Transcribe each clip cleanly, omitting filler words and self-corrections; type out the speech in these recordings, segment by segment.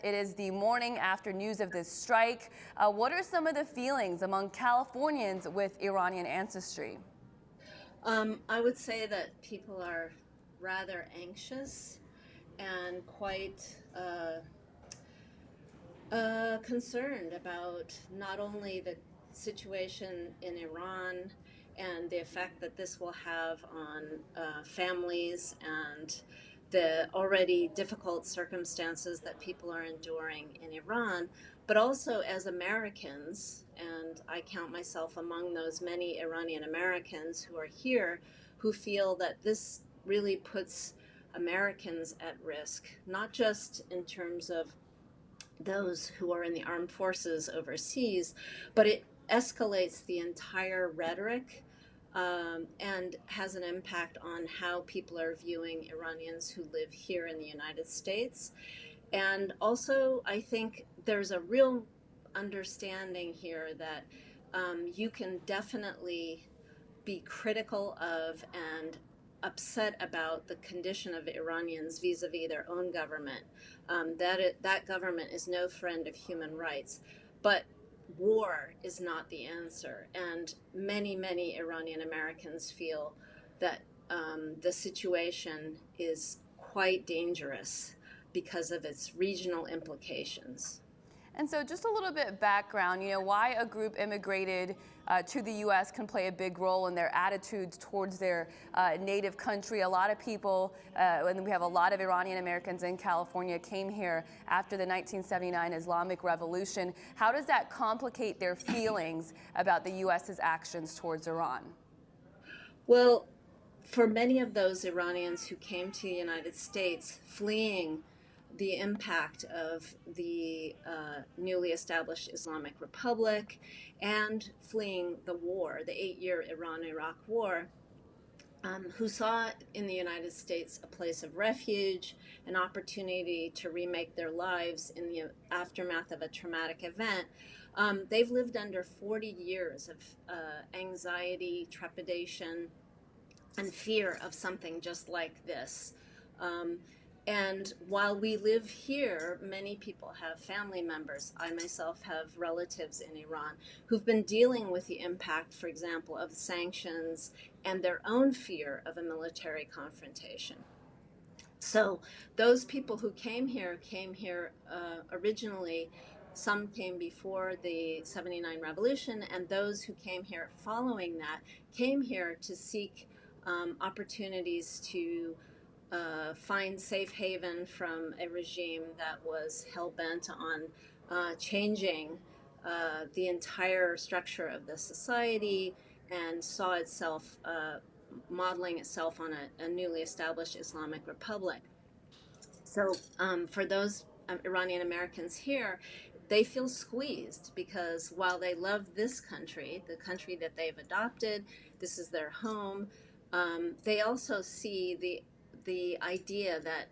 it is the morning after news of this strike. What are some of the feelings among Californians with Iranian ancestry? I would say that people are rather anxious and quite concerned about not only the situation in Iran and the effect that this will have on families and the already difficult circumstances that people are enduring in Iran, but also as Americans, and I count myself among those many Iranian Americans who are here who feel that this really puts Americans at risk, not just in terms of those who are in the armed forces overseas, but it escalates the entire rhetoric and has an impact on how people are viewing Iranians who live here in the United States. And also, I think there's a real understanding here that you can definitely be critical of and upset about the condition of Iranians vis-a-vis their own government. That government is no friend of human rights, but war is not the answer. And many Iranian Americans feel that the situation is quite dangerous because of its regional implications. And so just a little bit background, why a group immigrated to the U.S. can play a big role in their attitudes towards their native country. A lot of people, and we have a lot of Iranian Americans in California, came here after the 1979 Islamic Revolution. How does that complicate their feelings about the U.S.'s actions towards Iran? Well, for many of those Iranians who came to the United States fleeing the impact of the newly established Islamic Republic and fleeing the war, the 8-year Iran-Iraq War, who saw in the United States a place of refuge, an opportunity to remake their lives in the aftermath of a traumatic event. They've lived under 40 years of anxiety, trepidation, and fear of something just like this. And while we live here, many people have family members. I myself have relatives in Iran who've been dealing with the impact, for example, of sanctions and their own fear of a military confrontation. So those people who came here originally. Some came before the 79 revolution, and those who came here following that came here to seek opportunities to find safe haven from a regime that was hell-bent on changing the entire structure of the society and saw itself modeling itself on a newly established Islamic Republic. So for those Iranian Americans here, they feel squeezed because while they love this country, the country that they've adopted, this is their home, they also see the idea that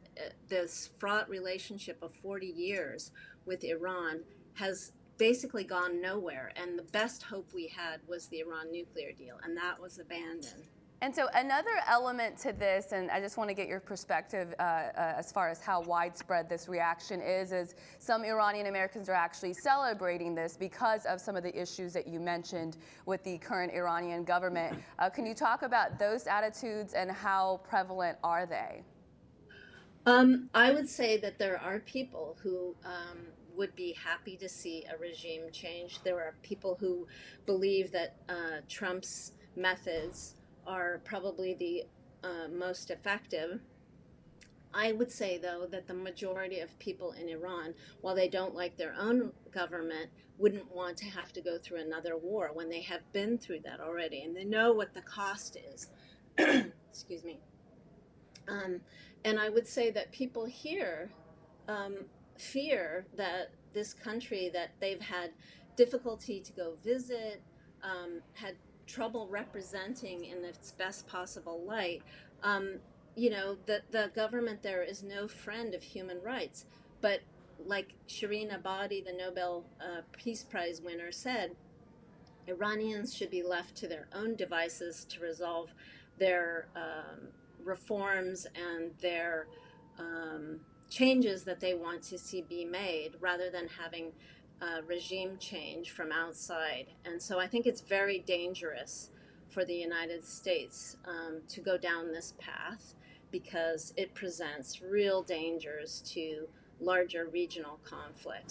this fraught relationship of 40 years with Iran has basically gone nowhere. And the best hope we had was the Iran nuclear deal, and that was abandoned. And so another element to this, and I just want to get your perspective as far as how widespread this reaction is some Iranian Americans are actually celebrating this because of some of the issues that you mentioned with the current Iranian government. Can you talk about those attitudes and how prevalent are they? I would say that there are people who would be happy to see a regime change. There are people who believe that Trump's methods are probably the most effective. I would say, though, that the majority of people in Iran, while they don't like their own government, wouldn't want to have to go through another war when they have been through that already and they know what the cost is. Excuse me. And I would say that people here fear that this country that they've had difficulty to go visit, had trouble representing in its best possible light. The government there is no friend of human rights. But like Shireen Ebadi, the Nobel Peace Prize winner, said, Iranians should be left to their own devices to resolve their reforms and their changes that they want to see be made rather than having regime change from outside. And so I think it's very dangerous for the United States to go down this path because it presents real dangers to larger regional conflicts.